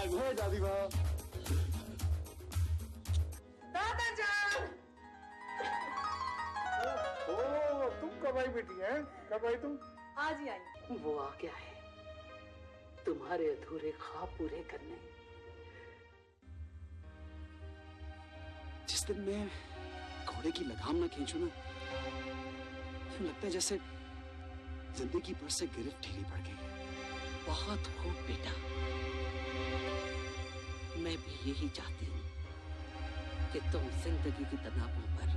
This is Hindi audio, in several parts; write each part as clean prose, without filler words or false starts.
आ गए दादी माँ। दादा जान। ओ तुम कब आई बेटी हैं? कब आई तुम? आज ही आई। वो आ गया है तुम्हारे अधूरे ख्वाब पूरे करने। जिस दिन मैं घोड़े की लगाम ना खींचू ना, लगता है जैसे जिंदगी पर से गिरफ्त ढीली पड़ गई है। बहुत खूब बेटा, मैं भी यही चाहती हूँ कि तुम जिंदगी की तनावों पर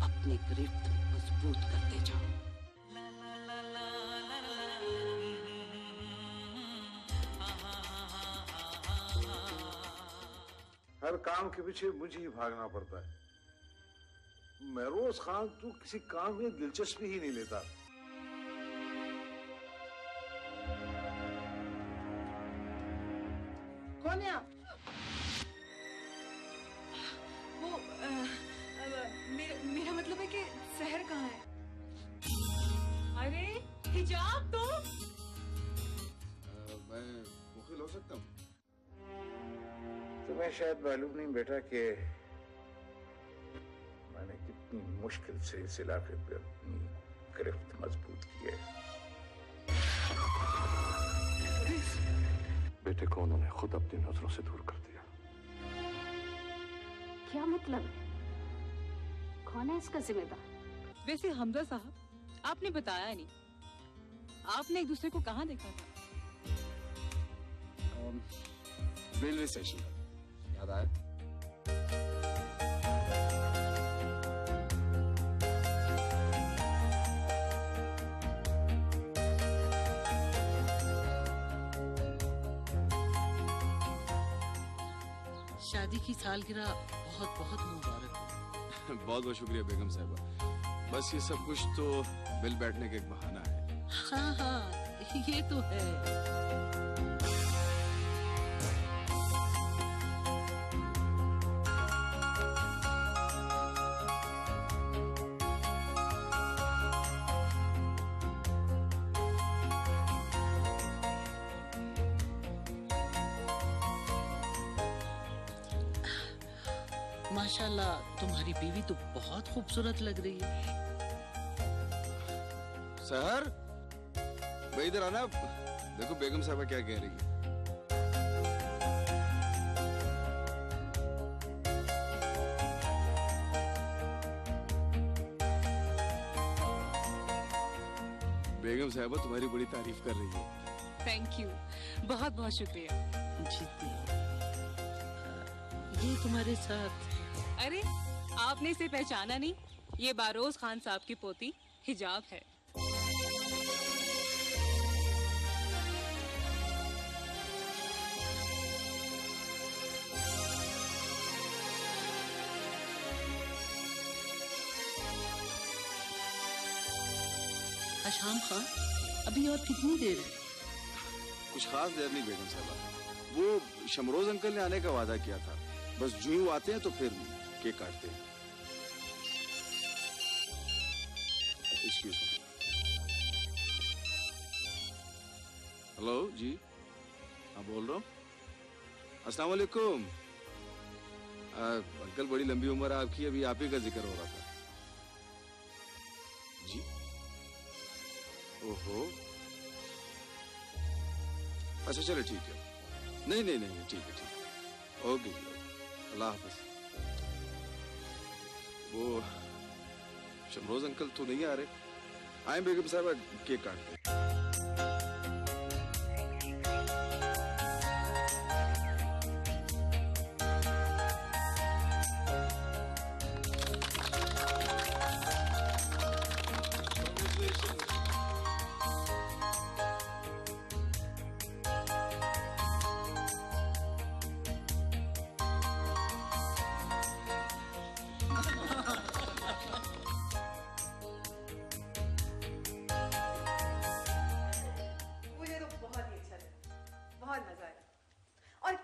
अपनी गिरफ्त मजबूत करते जाओ। हर काम के पीछे मुझे ही भागना पड़ता है। महरोज खान तू किसी काम में दिलचस्पी ही नहीं लेता। कौन है आप? वो मेरा मतलब है कि शहर कहाँ है? अरे हिजाब तो मैं मुखिल हो सकता हूँ। तुम्हें शायद मालूम नहीं बेटा कि मैंने कितनी मुश्किल से इस इलाके पे अपनी गिरफ्त मजबूत की है। बेटे को उन्होंने खुद अपनी नजरों से दूर कर दिया। क्या मतलब है? कौन है इसका जिम्मेदार? वैसे हमजा साहब, आपने बताया नहीं, आपने एक दूसरे को कहाँ देखा था? Railway station. याद आया? शादी की सालगिरह बहुत बहुत मुबारक हो। बहुत बहुत शुक्रिया बेगम साहिबा। बस ये सब कुछ तो मिल बैठने का एक बहाना है। हाँ हाँ, ये तो है। माशाल्लाह, तुम्हारी बीवी तो बहुत खूबसूरत लग रही है। सहर, भाई इधर आना। देखो बेगम साहबा क्या कह रही है। बेगम साहबा तुम्हारी बड़ी तारीफ कर रही है। थैंक यू, बहुत बहुत शुक्रिया। जीती, ये तुम्हारे साथ। अरे आपने इसे पहचाना नहीं? ये बारोज खान साहब की पोती हिजाब है। अशाम खान, अभी और कितनी देर है? कुछ खास देर नहीं बेगम साहबा। वो शमरोज अंकल ने आने का वादा किया था। बस जो ही आते हैं तो फिर केक काटते हैं। Excuse me. हेलो जी, हाँ बोल रहा हूँ। अस्सलाम वालेकुम। अंकल बड़ी लंबी उम्र आपकी, अभी आप ही का जिक्र हो रहा था। जी ओहो, अच्छा चलो ठीक है। नहीं नहीं नहीं ठीक है, ठीक है। ओके, अल्लाह हाफ़िज़। वो शमरोज अंकल तो नहीं आ रहे? आए बेगम साहब, केक काटते हैं।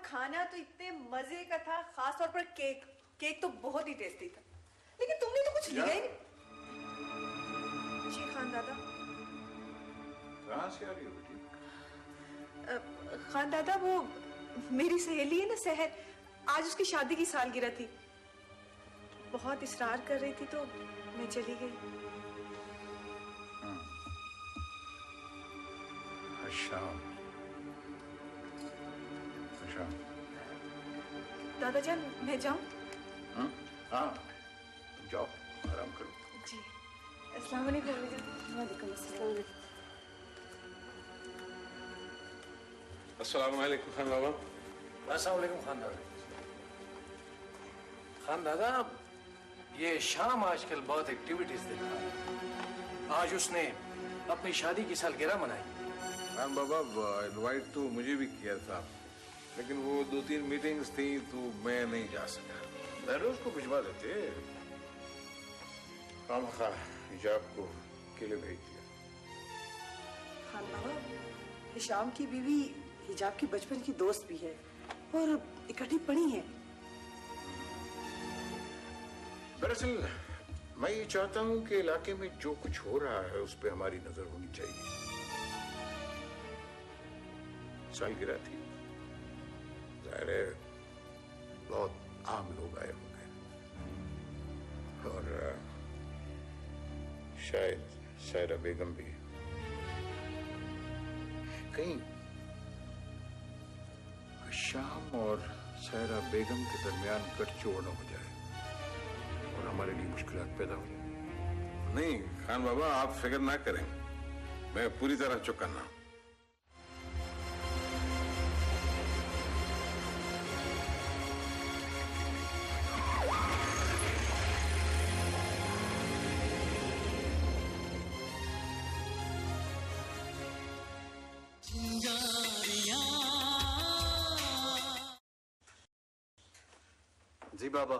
खाना तो इतने मजे का था, खास तौर पर केक तो बहुत ही टेस्टी था। लेकिन तुमने तो कुछ लिया ही नहीं। जी खान दादा। कहाँ से आ रही हो बेटी? खान दादा, वो मेरी सहेली है ना सहर, आज उसकी शादी की सालगिरह थी। बहुत इसरार कर रही थी तो मैं चली गई। अच्छा अच्छा। दादाजान मैं जाऊं? हाँ हाँ, जाओ आराम करो। जी। अस्सलाम वालेकुम अम्मी जान। वालेकुम अस्सलाम। अस्सलाम वालेकुम खान बाबा। अस्सलाम वालेकुम खान दादा। खान दादा, ये शाम आजकल बहुत एक्टिविटीज दिख रहा है। आज उसने अपनी शादी की सालगिरह मनाई। खान बाबा इनवाइट तो मुझे भी किया था, लेकिन वो 2-3 मीटिंग्स थी तो मैं नहीं जा सका। बहरोज को भिजवा देते, खामखा हिजाब को अकेले भेज दिया। खान बाबा, हिशाम की बीवी हिजाब की बचपन की दोस्त भी है और इकट्ठी पढ़ी है। दरअसल मैं ये चाहता हूँ कि इलाके में जो कुछ हो रहा है उस पर हमारी नजर होनी चाहिए। सालगिरह थी, जाहिर है बहुत आम लोग आए होंगे और शायद सायरा बेगम भी। कहीं शाम और सायरा बेगम के दरमियान गठजोड़ न हो जाए और हमारे लिए मुश्किलात पैदा हो जाए। नहीं खान बाबा, आप फिक्र ना करें, मैं पूरी तरह चौकन्ना हूं। जी बाबा।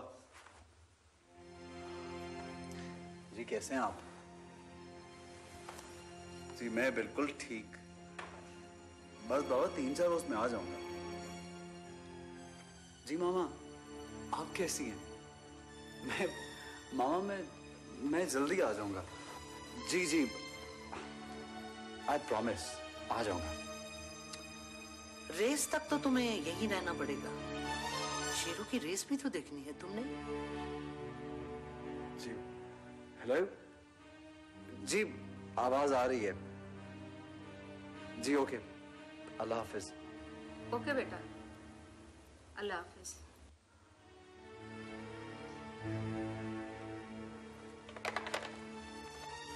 जी कैसे हैं आप? जी मैं बिल्कुल ठीक। बस बाबा 3-4 रोज में आ जाऊंगा। जी मामा, आप कैसी हैं? मामा मैं जल्दी आ जाऊंगा। जी जी, आई प्रॉमिस आ जाऊंगा। रेस तक तो तुम्हें यही रहना पड़ेगा। शेरों की रेस भी तो देखनी है तुमने। जी हेलो जी, आवाज आ रही है। जी ओके, अल्लाह हाफिज। ओके बेटा, अल्लाह हाफिज।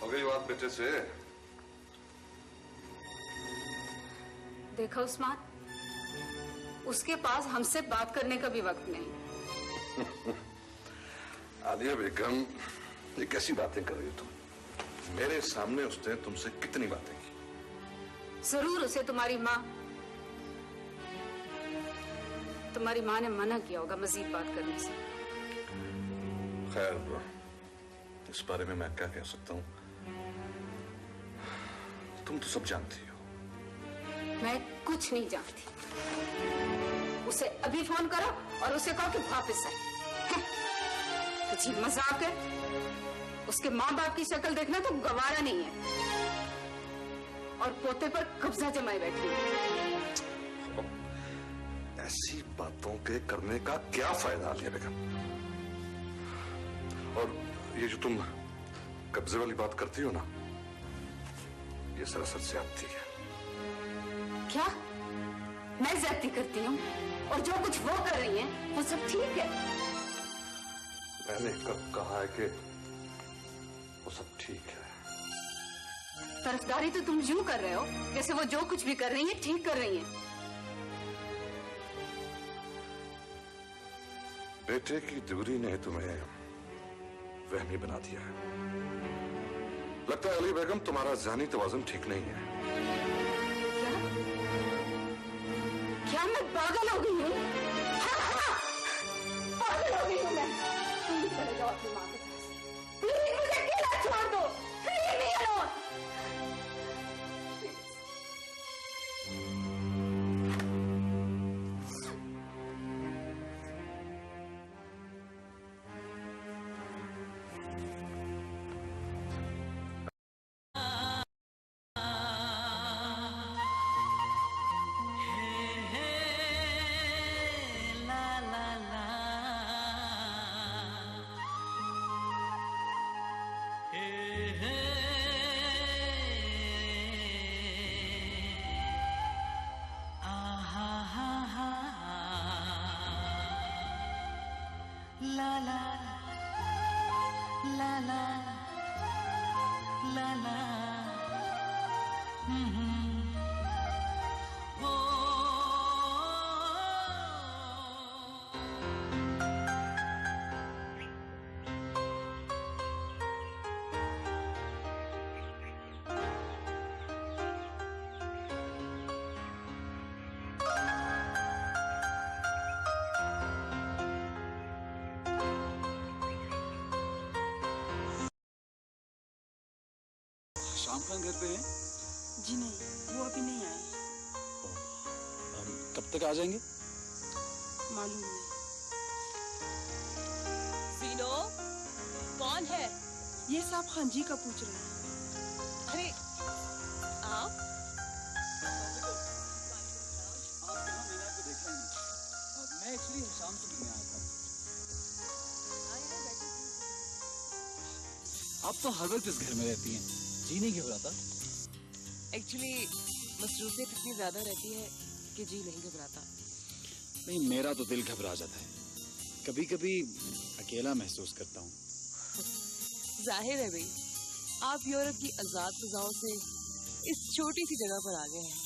हो गई बात बेटे से? देखा उस्मान, उसके पास हमसे बात करने का भी वक्त नहीं। आलिया बेगम, ये कैसी बातें कर रही हो तुम? मेरे सामने उसने तुमसे कितनी बातें की? जरूर उसे तुम्हारी माँ ने मना किया होगा मजीद बात करने से। खैर, इस बारे में मैं क्या कह सकता हूँ? तुम तो सब जानती हो। मैं कुछ नहीं जानती। उसे अभी फोन करो और उसे कहो कि वापस आए। अजीब मजाक है। उसके माँ बाप की शक्ल देखना तो गवारा नहीं है और पोते पर कब्जा जमाए बैठी है। ऐसी बातों के करने का क्या फायदा आलिया बेगम? और ये जो तुम कब्जे वाली बात करती हो ना, ये सरासर ज्यादती है। क्या मैं ज्यादती करती हूँ? और जो कुछ वो कर रही हैं, वो सब ठीक है? मैंने कब कहा है कि वो सब ठीक है? तरफदारी तो तुम यूं कर रहे हो जैसे वो जो कुछ भी कर रही हैं ठीक कर रही हैं। बेटे की दूरी ने तुम्हें वहमी बना दिया है। लगता है अली बेगम तुम्हारा ज़हनी तवाज़ुन ठीक नहीं है। क्या मैं पागल हो गई हूँ? हाँ, पागल हो गई हूँ मैं। तुम भी चले जाओ अपनी माँ के पास। प्लीज मुझे अकेला छोड़ दो। Leave me alone. शाम खान घर पे हैं? जी नहीं, वो अभी नहीं आए। कब तक आ जाएंगे? मालूम नहीं। सीनो, कौन है? ये साहब खान जी का पूछ रहे हैं। अरे आप? मैंने आपको देखा नहीं। मैं एक्चुअली शाम से मिलने आया था। आप तो हर वक्त इस घर में रहती हैं, जी नहीं घबराता? एक्चुअली मसरूफियत इतनी ज्यादा रहती है कि जी नहीं घबराता। नहीं, मेरा तो दिल घबरा जाता है। कभी कभी अकेला महसूस करता हूँ। जाहिर है भाई, आप यूरोप की आजाद फिजाओं से इस छोटी सी जगह पर आ गए हैं,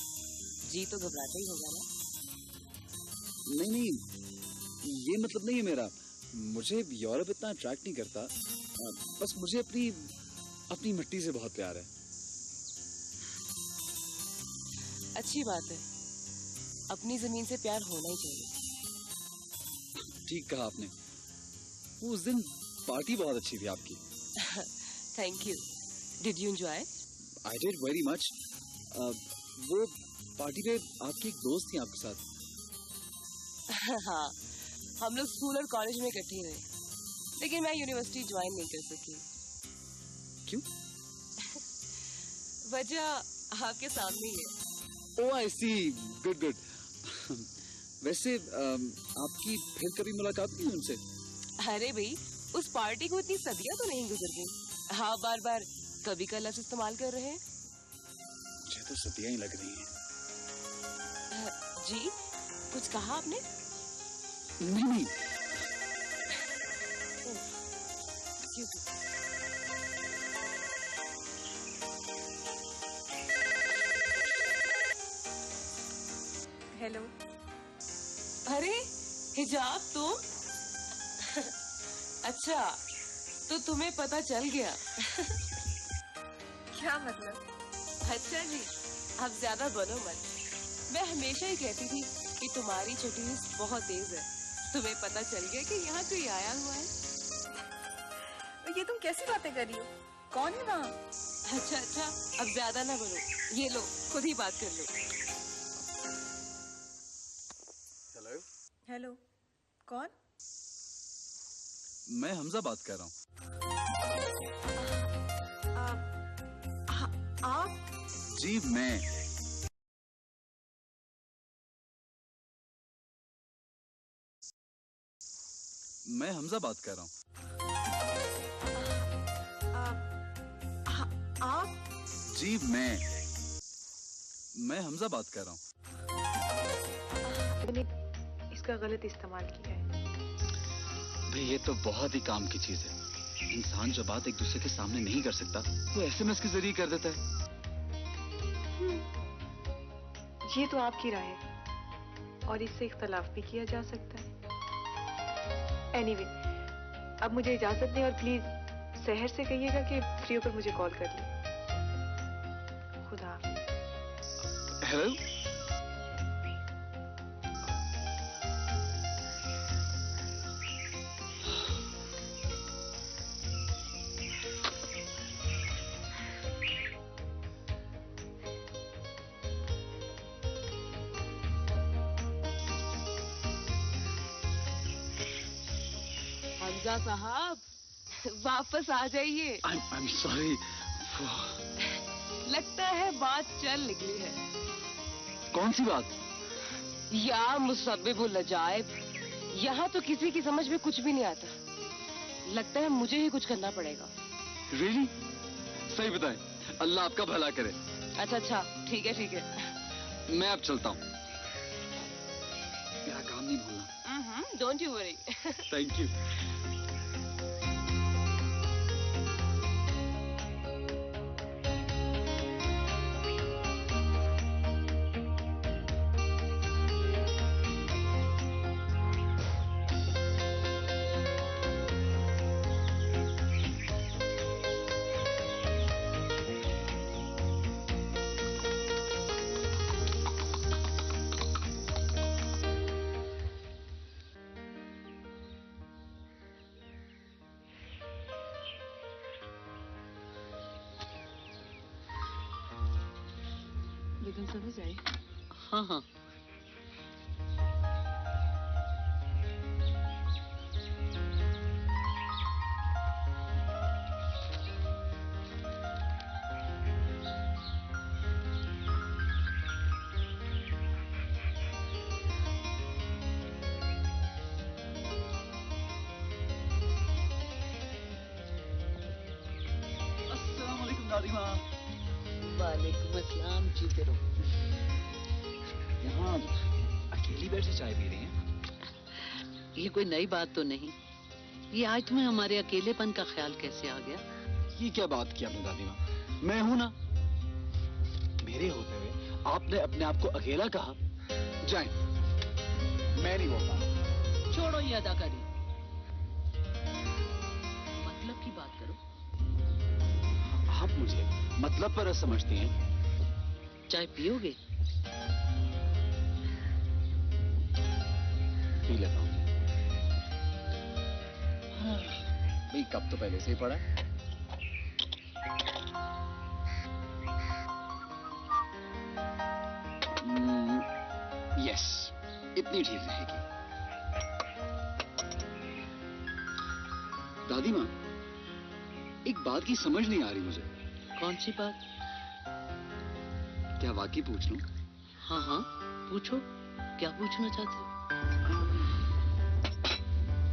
जी तो घबराता ही होगा ना? नहीं नहीं, ये मतलब नहीं है मेरा। मुझे यूरोप इतना अट्रैक्ट नहीं करता। बस मुझे अपनी मिट्टी से बहुत प्यार है। अच्छी बात है, अपनी जमीन से प्यार होना ही चाहिए। ठीक कहा आपने। वो उस दिन पार्टी बहुत अच्छी थी आपकी। Thank you. Did you enjoy? I did very much. वो पार्टी पे आपकी एक दोस्त थी आपके साथ। हाँ, हम लोग स्कूल और कॉलेज में इकट्ठे रहे, लेकिन मैं यूनिवर्सिटी ज्वाइन नहीं कर सकी। क्यों? वजह आपके सामने ही है। ओह आई सी, गुड गुड। वैसे आपकी फिर कभी मुलाकात नहीं उनसे? अरे भाई, उस पार्टी को इतनी सदियां तो नहीं गुजर गई। हाँ, बार बार कभी का लफ्ज इस्तेमाल कर रहे हैं। मुझे तो सदियां ही लग रही हैं। जी, कुछ कहा आपने? नहीं नहीं। हेलो। अरे हिजाब तुम? अच्छा, तो तुम्हें पता चल गया। क्या मतलब? अच्छा जी, अब ज्यादा बोलो मत। मैं हमेशा ही कहती थी कि तुम्हारी छठीस बहुत तेज है। तुम्हें पता चल गया कि यहाँ कोई आया हुआ है। ये तुम कैसी बातें कर रही हो? कौन है वहाँ? अच्छा अच्छा, अब ज्यादा ना बोलो, ये लो खुद ही बात कर लो। हेलो। हेलो, कौन? मैं हमजा बात कर रहा हूँ। आप? जी मैं। मैं हमजा बात कर रहा हूँ। आप? जी मैं हमजा बात कर रहा हूँ। इसका गलत इस्तेमाल किया है। भाई ये तो बहुत ही काम की चीज है। इंसान जो बात एक दूसरे के सामने नहीं कर सकता, वो SMS के जरिए कर देता है। ये तो आपकी राय है और इससे इख्तलाफ भी किया जा सकता है। एनीवे, अब मुझे इजाजत दें और प्लीज शहर से कहिएगा कि फ्री होकर मुझे कॉल कर ले। खुदा हाफिज। हेलो। हमजा साहब, वापस आ जाइए। I'm sorry. लगता है बात चल निकली है। कौन सी बात? या मुसब्बिबुल अजाइब, यहाँ तो किसी की समझ में कुछ भी नहीं आता। लगता है मुझे ही कुछ करना पड़ेगा। Really? सही बताएं, अल्लाह आपका भला करे। अच्छा अच्छा, ठीक है ठीक है। मैं अब चलता हूँ। मेरा काम नहीं भूलना। Don't you worry. Thank you. बेगम समझ आई? हाँ हाँ। दादी माँ। वालेकुम अस्सलाम, जीते रहो। यहाँ अकेली बैठ से चाय पी रही हैं? ये कोई नई बात तो नहीं। ये आज तुम्हें हमारे अकेलेपन का ख्याल कैसे आ गया? ये क्या बात की आपने दादी माँ? मैं हूं ना। मेरे होते हुए आपने अपने आप को अकेला कहा। जाएं, मैं नहीं बोलता। छोड़ो ये अदाकारी, मतलब की बात करो। आप मुझे मतलब पर समझती हैं। चाय पियोगे? पी लेता हूँ। भाई कप तो पहले से ही पड़ा है। यस, इतनी ठीक रहेगी। दादी माँ, एक बात की समझ नहीं आ रही मुझे। कौन सी बात? क्या वाकई पूछ लूं? हाँ हाँ पूछो, क्या पूछना चाहते हो?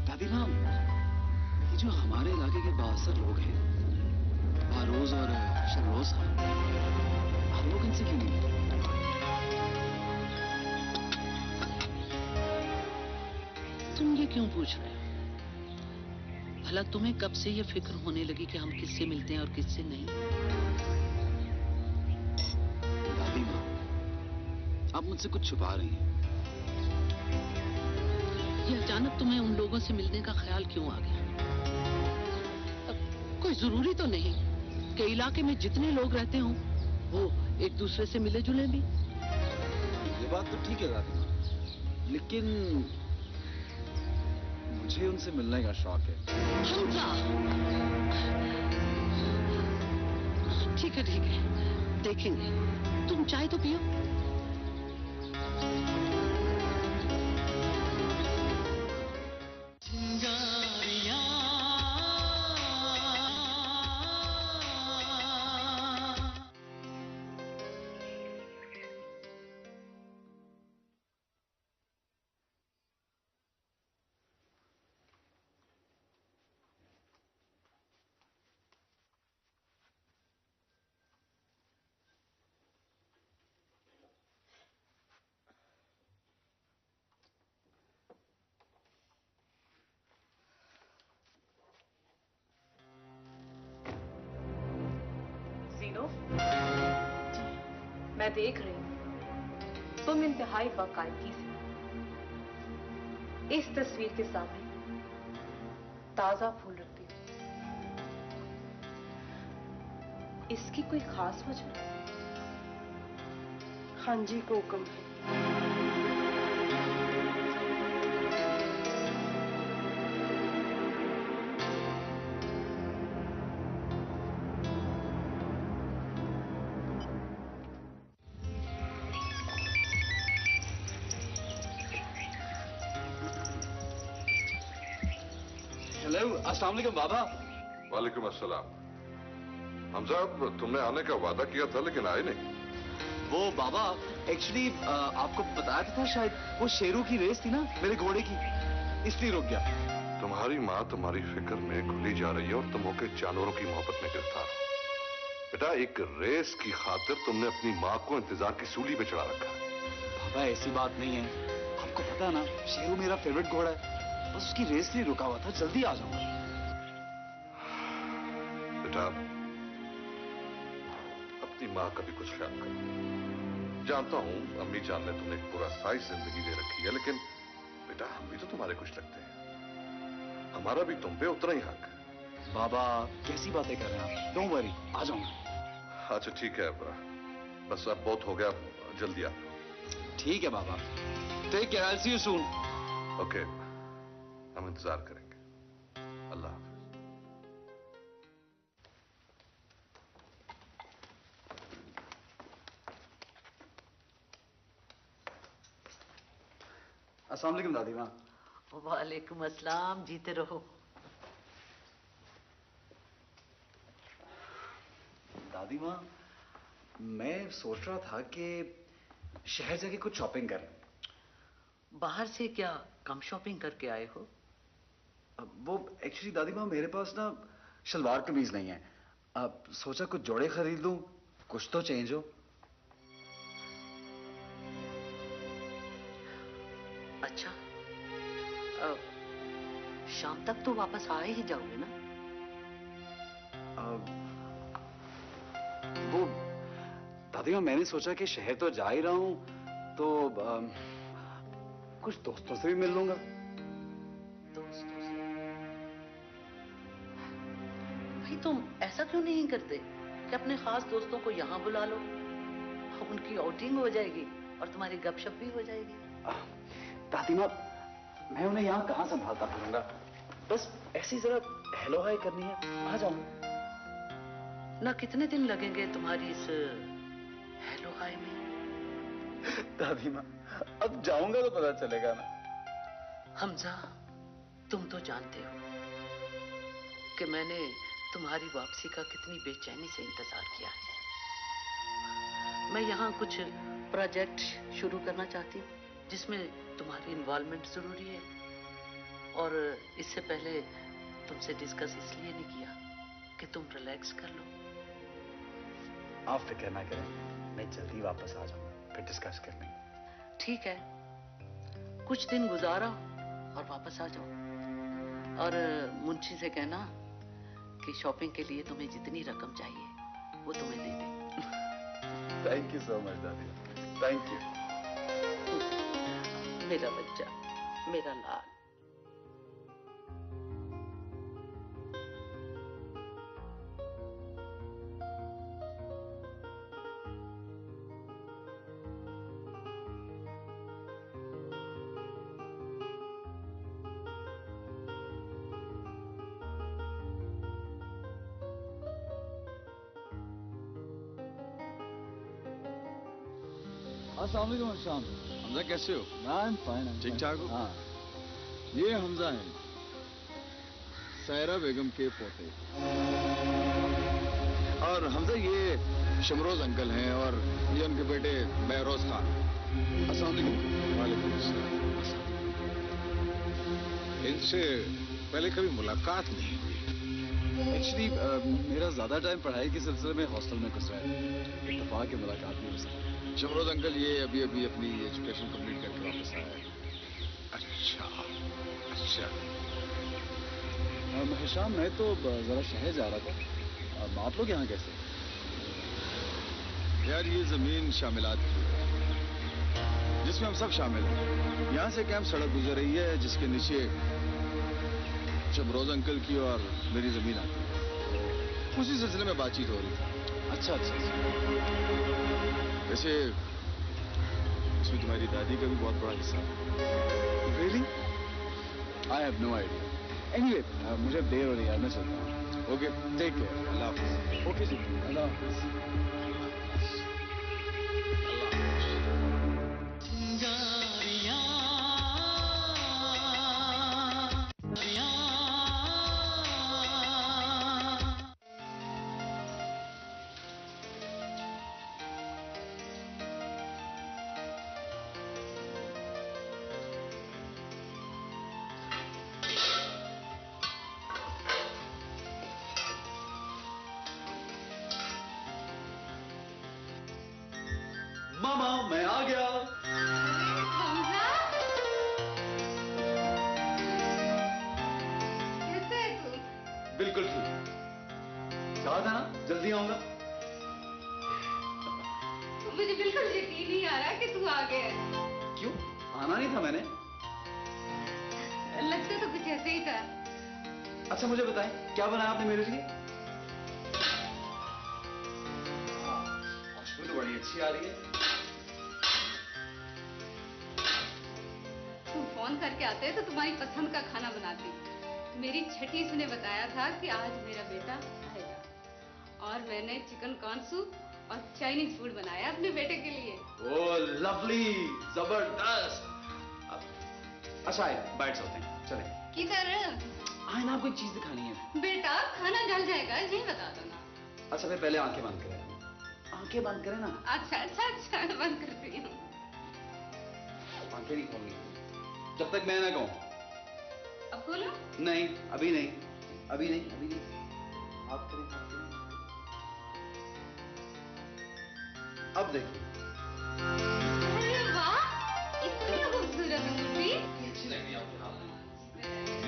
दादी माँ, ये जो हमारे इलाके के बासर लोग हैं, आरोज और शरोज, हम लोग इनसे क्यों नहीं मिलते? तुम ये क्यों पूछ रहे हो? भला तुम्हें कब से ये फिक्र होने लगी कि हम किससे मिलते हैं और किससे नहीं? दादी माँ, आप मुझसे कुछ छुपा रही हैं। ये अचानक तुम्हें उन लोगों से मिलने का ख्याल क्यों आ गया? कोई जरूरी तो नहीं कि इलाके में जितने लोग रहते हों वो एक दूसरे से मिले जुले भी। ये बात तो ठीक है दादी माँ, लेकिन मुझे उनसे मिलने का शौक है। हमजा, ठीक है, देखेंगे। तुम चाय तो पियो। मैं देख रही हूँ तुम इंतहाई बाकायदगी से इस तस्वीर के सामने ताजा फूल रखती हो। इसकी कोई खास वजह? हाँ जी को हुक्म है। हेलो, अस्सलाम वालेकुम बाबा। वालेकुम अस्सलाम। हमजा, तुमने आने का वादा किया था लेकिन आए नहीं। वो बाबा, एक्चुअली आपको बताया था शायद, वो शेरों की रेस थी ना मेरे घोड़े की, इसलिए रुक गया। तुम्हारी माँ तुम्हारी फिक्र में घुली जा रही है और तुम होके जानवरों की मोहब्बत में गिरफ्तार हो। बेटा, एक रेस की खातिर तुमने अपनी माँ को इंतजार की सूली पे चढ़ा रखा है। बाबा ऐसी बात नहीं है, आपको पता है ना शेरू मेरा फेवरेट घोड़ा है। बस उसकी रेस के लिए रुका हुआ था, जल्दी आ जाऊंगा। बेटा, अपनी माँ का भी कुछ ख्याल करो। जानता हूं अम्मी जान ने तुम्हें एक पूरा साइज जिंदगी दे रखी है, लेकिन बेटा हम भी तो तुम्हारे कुछ लगते हैं। हमारा भी तुम पे उतना ही हक है। बाबा कैसी बातें कर रहे हैं आप? डोंट वरी, आ जाऊंगा। अच्छा ठीक है, बस अब बहुत हो गया, जल्दी आ। ठीक है बाबा, take care, I will see you soon. Okay, हम इंतजार करेंगे। अल्लाह हाफिज। अस्सलाम वालेकुम दादी माँ। वालेकुम अस्सलाम, जीते रहो। दादी माँ, मैं सोच रहा था कि शहर जाके कुछ शॉपिंग कर लूं। बाहर से क्या कम शॉपिंग करके आए हो? वो एक्चुअली दादी माँ मेरे पास ना शलवार कमीज नहीं है। अब सोचा कुछ जोड़े खरीद लूं, कुछ तो चेंज हो। अच्छा, शाम तक तो वापस आ ही जाओगे ना? वो दादी माँ मैंने सोचा कि शहर तो जा ही रहा हूं तो कुछ दोस्तों से भी मिल लूंगा। दोस्तों से? भाई तुम ऐसा क्यों नहीं करते कि अपने खास दोस्तों को यहाँ बुला लो, उनकी आउटिंग हो जाएगी और तुम्हारी गपशप भी हो जाएगी। दादी माँ मैं उन्हें यहाँ कहाँ संभालता फिरूंगा, बस ऐसी जरा हेलो हाय करनी है, आ जाऊंगा। ना कितने दिन लगेंगे तुम्हारी इस हेलो हाय में? दादी माँ अब जाऊंगा तो पता चलेगा ना। हमजा, तुम तो जानते हो कि मैंने तुम्हारी वापसी का कितनी बेचैनी से इंतजार किया है। मैं यहाँ कुछ प्रोजेक्ट शुरू करना चाहती हूँ जिसमें तुम्हारी इन्वॉल्वमेंट जरूरी है, और इससे पहले तुमसे डिस्कस इसलिए नहीं किया कि तुम रिलैक्स कर लो। आप फिक्र ना करें, मैं जल्दी वापस आ जाऊंगा, फिर डिस्कस कर लेंगे। ठीक है, कुछ दिन गुजारो और वापस आ जाओ, और मुंशी से कहना कि शॉपिंग के लिए तुम्हें जितनी रकम चाहिए वो तुम्हें दे दे। थैंक यू सो मच दादी, थैंक यू। मेरा बच्चा, मेरा लाल। अस्सलाम वालेकुम शाम। हमजा कैसे हो? आई एम फाइन। ठीक ठाक हो? हाँ। ये हमजा हैं, सायरा बेगम के पोते। और हमजा ये शमरोज अंकल हैं, और ये उनके बेटे बहरोज खान। अस्सलाम वालेकुम। वालेकुम अस्सलाम। इनसे पहले कभी मुलाकात नहीं हुई। एक्चुअली मेरा ज्यादा टाइम पढ़ाई के सिलसिले में हॉस्टल में गुजरा है, इत्तेफाक की मुलाकात नहीं हो सकी। शमरोज अंकल ये अभी अभी अपनी एजुकेशन कंप्लीट करके वापस आया है। अच्छा अच्छा। हिशाम मैं तो जरा शहर जा रहा था, आप लोग यहाँ कैसे? यार ये जमीन शामिलात की है जिसमें हम सब शामिल हैं। यहाँ से कैंप सड़क गुजर रही है जिसके नीचे शमरोज अंकल की और मेरी जमीन आती है। उसी सिलसिले में बातचीत हो रही थी। अच्छा अच्छा। वैसे इसमें तुम्हारी दादी का भी बहुत बड़ा हिस्सा है। Really? I have no idea. Anyway मुझे देर हो रही है, मैं चलता हूँ। Okay, take care. अल्लाह हाफिज। ओके जी, अल्लाह हाफिज। मामा मैं आ गया। कैसे है तू? बिल्कुल ठीक। कहा था ना जल्दी आऊंगा। मुझे बिल्कुल यकीन नहीं आ रहा कि तू आ गया है। क्यों आना नहीं था मैंने? लगता तो कुछ ऐसे ही था। अच्छा मुझे बताएं क्या बनाया आपने मेरे लिए? खुशबू तो बड़ी अच्छी आ रही है। तुम फोन करके आते तो तुम्हारी पसंद का खाना बनाती। मेरी छठी ने बताया था कि आज मेरा बेटा आएगा, और मैंने चिकन कॉर्न सूप और चाइनीज फूड बनाया अपने बेटे के लिए। ओह लवली, जबरदस्त। अच्छा आए, बैठ सकते हैं, चले। किधर? आए ना, आपको एक चीज दिखानी है। बेटा खाना जल जाएगा, यही बता दो ना। अच्छा भाई पहले आंखें बंद करें, आंखें बंद करें ना। अच्छा अच्छा अच्छा, बंद करती हूँ। आंखें नहीं खोलनी जब तक मैं ना कहूँ। अब खोलो। नहीं अभी नहीं, अभी नहीं, अभी नहीं। आप करें, आप करें। अब देखिए। अरे वाह, इतनी खूबसूरत अंगूठी। अच्छी लग रही है आपके हाथ में।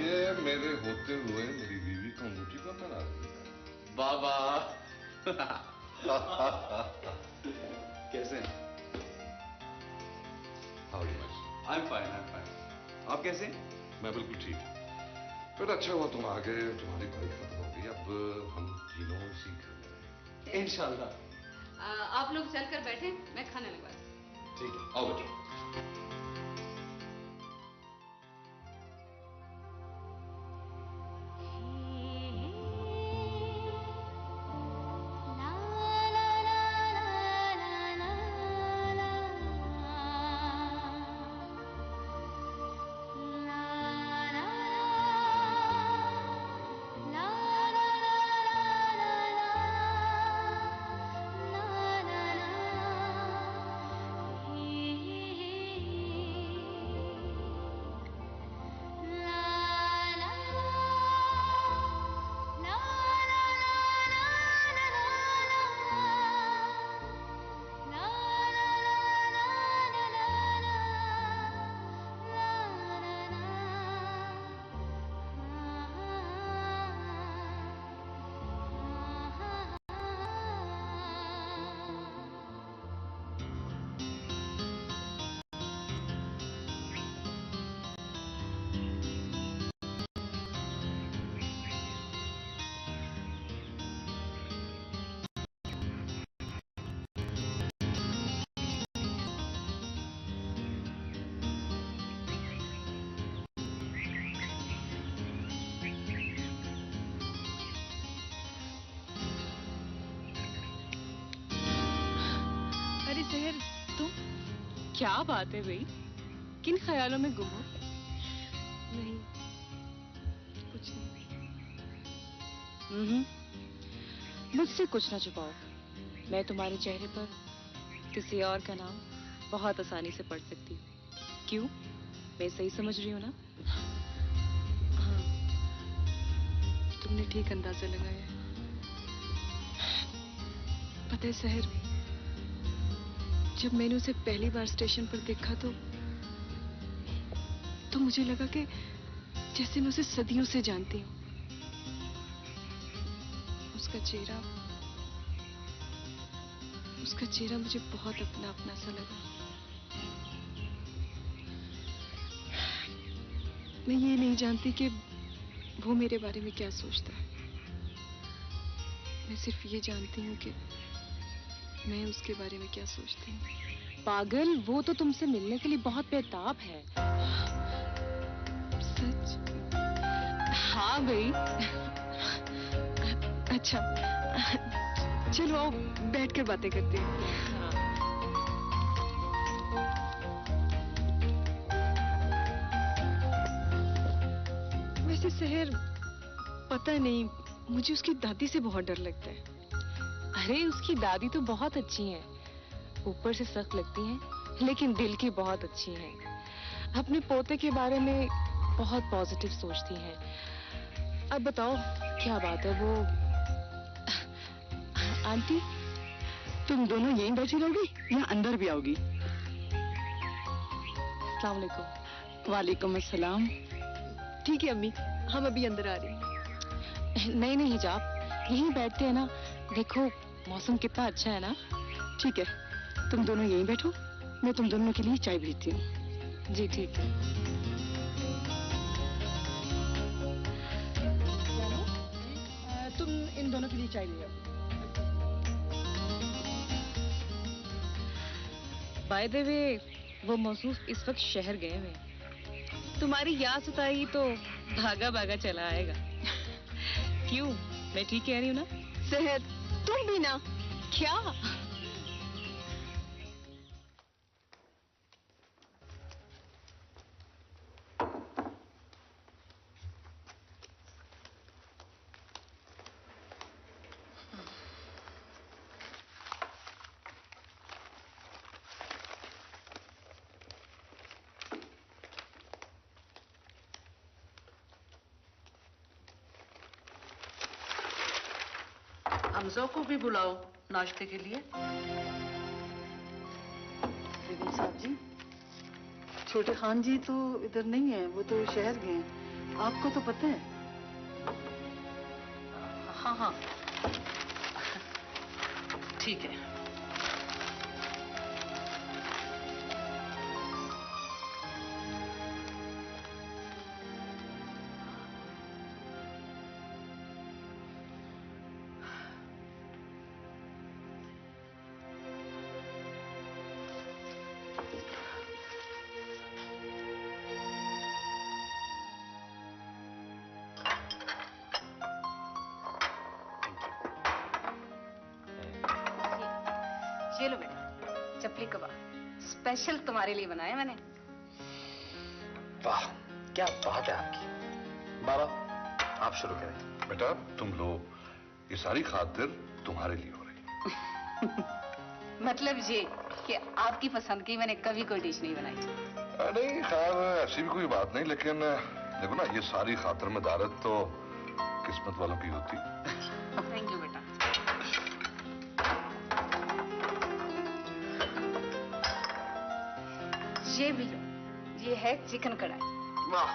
ये मेरे होते हुए मेरी बीवी को अंगूठी पर नाराज है। बाबा कैसे हैं? How are you? I am fine, I am fine. आप कैसे हैं? मैं बिल्कुल ठीक। बेटा अच्छा हुआ तुम आ गए, तुम्हारी पढ़ाई खत्म हो गई, अब हम तीनों इसी घर में रहेंगे। इंशाल्लाह। आप लोग चलकर बैठे, मैं खाना लगवाती हूँ। ठीक है, आओ बेटा। सेहर तुम? क्या बात है भाई, किन ख्यालों में गुम हो? नहीं, कुछ नहीं। मुझसे कुछ ना छुपाओ। मैं तुम्हारे चेहरे पर किसी और का नाम बहुत आसानी से पढ़ सकती हूँ। क्यों, मैं सही समझ रही हूँ ना? हाँ, तुमने ठीक अंदाजा लगाया है। पता है सेहर, जब मैंने उसे पहली बार स्टेशन पर देखा तो मुझे लगा कि जैसे मैं उसे सदियों से जानती हूँ। उसका चेहरा मुझे बहुत अपना अपना सा लगा। मैं ये नहीं जानती कि वो मेरे बारे में क्या सोचता है। मैं सिर्फ ये जानती हूँ कि मैं उसके बारे में क्या सोचती हूँ। पागल, वो तो तुमसे मिलने के लिए बहुत बेताब है। सच? हाँ भाई। अच्छा, चलो आओ बैठकर बातें करते हैं। वैसे सेहर, पता नहीं, मुझे उसकी दादी से बहुत डर लगता है। अरे उसकी दादी तो बहुत अच्छी हैं, ऊपर से सख्त लगती हैं, लेकिन दिल की बहुत अच्छी हैं। अपने पोते के बारे में बहुत पॉजिटिव सोचती हैं। अब बताओ क्या बात है वो? आंटी, तुम दोनों यहीं बैठी रहोगी या अंदर भी आओगी? अस्सलाम वालेकुम। वालेकुम अस्सलाम। ठीक है अम्मी, हम अभी अंदर आ रहे हैं। नहीं नहीं हिजाब, यहीं बैठते हैं ना। देखो मौसम कितना अच्छा है ना। ठीक है, तुम दोनों यहीं बैठो, मैं तुम दोनों के लिए चाय भेजती हूँ। जी ठीक है। तुम इन दोनों के लिए चाय ले आओ। बाय द वे, वो मौसूफ इस वक्त शहर गए हुए हैं। तुम्हारी याद सताएगी तो भागा भागा चला आएगा। क्यों, मैं ठीक कह रही हूँ ना? सेहर, तुम भी ना। क्या? हमजा को भी बुलाओ नाश्ते के लिए। बेगम साहब जी, छोटे खान जी तो इधर नहीं है, वो तो शहर गए हैं, आपको तो पता है। हाँ हाँ ठीक है। ये लो बेटा, चपली कबाब स्पेशल तुम्हारे लिए बनाया मैंने। वाह, क्या बात है आपकी। बाबा, आप शुरू करें। बेटा तुम लो, ये सारी खातिर तुम्हारे लिए हो रही। मतलब ये कि आपकी पसंद की मैंने कभी कोई डिश नहीं बनाई। नहीं खैर ऐसी भी कोई बात नहीं, लेकिन देखो ना, ये सारी खातिर में दारत तो किस्मत वालों की होती। थैंक यू बेटा। ये भी लो, ये है चिकन कढ़ाई। वाह।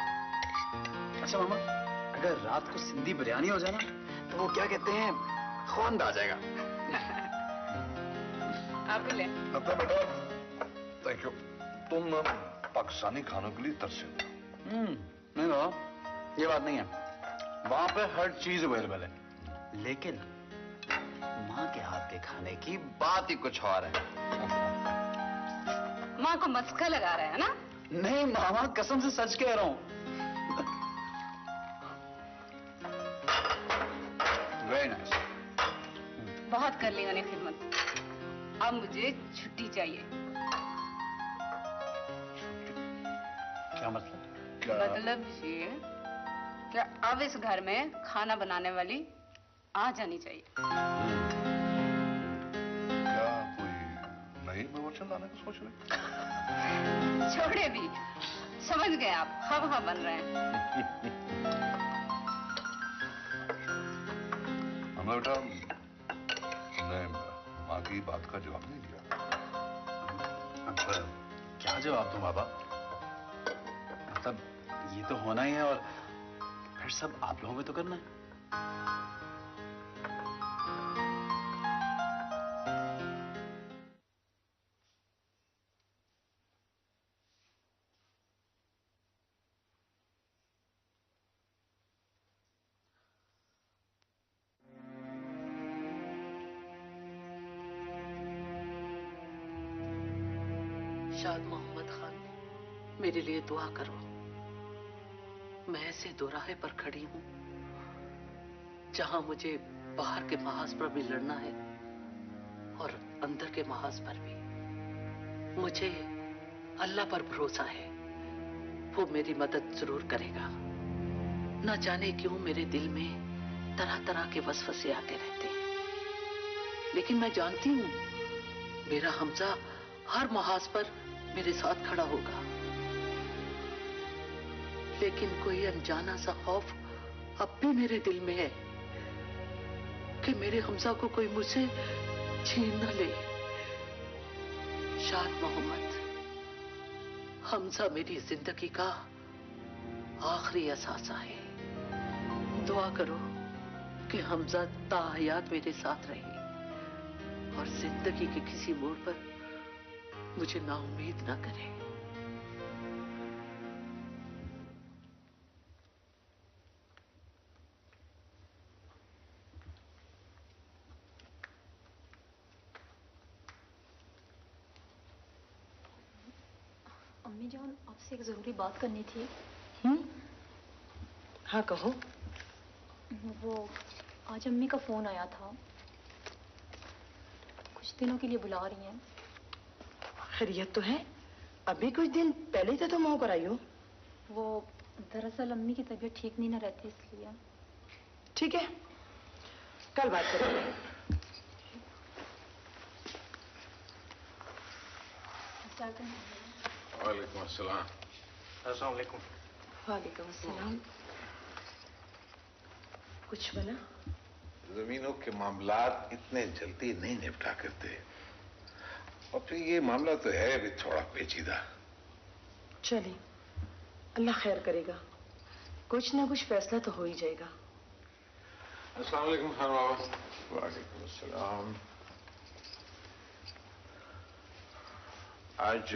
अच्छा मामा, अगर रात को सिंधी बिरयानी हो जाए ना, तो वो क्या कहते हैं, ख्वांद आ जाएगा। आप भी ले। लगता बेटा, थैंक यू। तुम पाकिस्तानी खानों के लिए तरसे हो। नहीं बाबा, ये बात नहीं है। वहां पे हर चीज अवेलेबल है, लेकिन माँ के हाथ के खाने की बात ही कुछ और है। माँ को मस्का लगा रहा है ना? नहीं मामा, कसम से सच कह रहा हूँ। Very nice. बहुत कर ली मैंने खिदमत, अब मुझे छुट्टी चाहिए। क्या मतलब? मतलब ये कि अब इस घर में खाना बनाने वाली आ जानी चाहिए। क्या कोई नई प्रवचन लाने को सोच रहे? छोड़े भी, समझ गए आप, हाँ बन रहे हैं। हमने बेटा, तुमने माँ की बात का जवाब नहीं दिया। अब क्या जवाब दूं बाबा? मतलब ये तो होना ही है, और फिर सब आप लोगों को तो करना है। शाद मोहम्मद खान, मेरे लिए दुआ करो। मैं ऐसे दोराहे पर खड़ी हूं जहां मुझे बाहर के महाज पर भी लड़ना है और अंदर के महाज पर भी। मुझे अल्लाह पर भरोसा है, वो मेरी मदद जरूर करेगा। न जाने क्यों मेरे दिल में तरह तरह के वसवसे आते रहते हैं, लेकिन मैं जानती हूं मेरा हमजा हर महाज पर मेरे साथ खड़ा होगा। लेकिन कोई अनजाना सा खौफ अब भी मेरे दिल में है कि मेरे हमजा को कोई मुझसे छीन न ले। शाद मोहम्मद, हमजा मेरी जिंदगी का आखिरी असासा है। दुआ करो कि हमजा ताहयात मेरे साथ रहे और जिंदगी के किसी मोड़ पर मुझे नाउम्मीद ना करे। अम्मी जान, आपसे एक जरूरी बात करनी थी। हाँ कहो। वो आज अम्मी का फोन आया था, कुछ दिनों के लिए बुला रही हैं। खैरियत तो है? अभी कुछ दिन पहले तो तुम होकर आई हो। वो दरअसल अम्मी की तबीयत ठीक नहीं ना रहती, इसलिए। ठीक है, कल बात करेंगे। वालेकुम अस्सलाम। अस्सलाम वालेकुम। वालेकुम अस्सलाम। कुछ बना? वो आज अम्मी का फोन आया था, कुछ दिनों के लिए बुला रही हैं। खैरियत तो है? अभी कुछ दिन पहले तो तुम होकर आई हो। ठीक है, कल बात करेंगे। अस्सलाम वालेकुम। वालेकुम अस्सलाम। कुछ बना? जमीनों के मामलात इतने जल्दी नहीं निपटा करते, और फिर ये मामला तो है अभी थोड़ा पेचीदा। चलिए, अल्लाह खैर करेगा, कुछ ना कुछ फैसला तो हो ही जाएगा। अस्सलाम वालेकुम खान बाबा। वालेकुम अस्सलाम। आज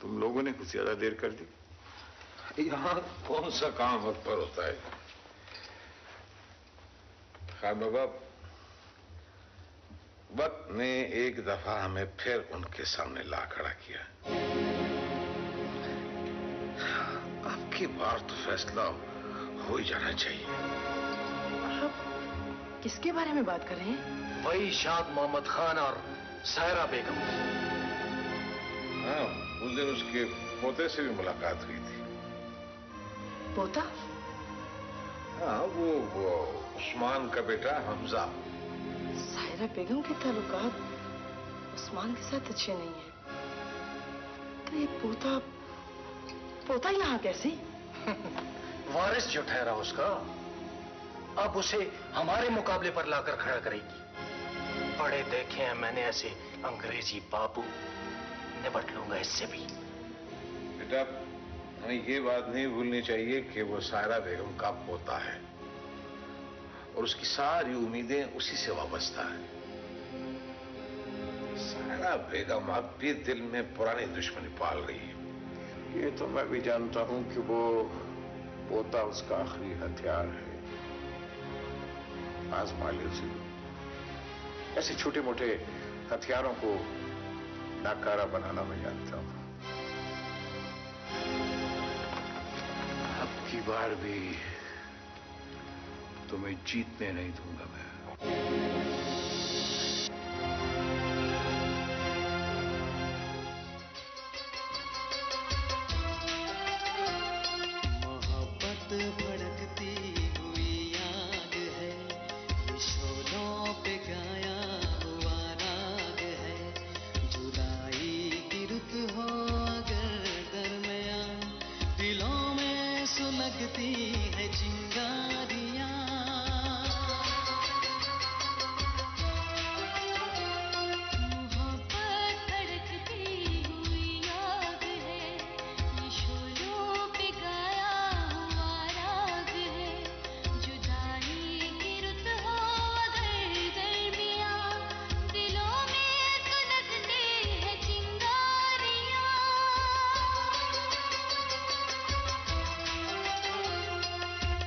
तुम लोगों ने कुछ ज्यादा देर कर दी। यहाँ कौन सा काम वक्त पर होता है? खान बाबा, वक्त ने एक दफा हमें फिर उनके सामने ला खड़ा किया। आपकी बार तो फैसला हो ही जाना चाहिए। आप किसके बारे में बात कर रहे हैं? वही शाद मोहम्मद खान और सायरा बेगम। हाँ, उस दिन उसके पोते से भी मुलाकात हुई थी। पोता? हाँ, वो उस्मान का बेटा हमजा। सायरा बेगम के ताल्लुकात उस्मान के साथ अच्छे नहीं हैं। तो ये पोता यहाँ कैसे? वारिस जो ठहरा उसका, अब उसे हमारे मुकाबले पर लाकर खड़ा करेगी। पढ़े देखे हैं मैंने ऐसे अंग्रेजी बाबू, निपट लूंगा इससे भी। बेटा, हमें ये बात नहीं भूलनी चाहिए कि वो सायरा बेगम का पोता है और उसकी सारी उम्मीदें उसी से वाबस्ता है। सायरा बेगम अब भी दिल में पुरानी दुश्मनी पाल रही है। ये तो मैं भी जानता हूं कि वो पोता उसका आखिरी हथियार है। आजमा ले उसे। ऐसे छोटे मोटे हथियारों को नाकारा बनाना मैं जानता हूं। अब की बार भी तुम्हें जीतने नहीं दूंगा मैं।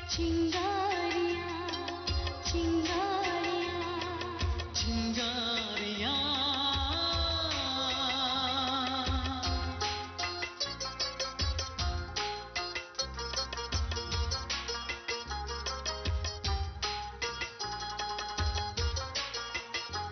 चिंगारियां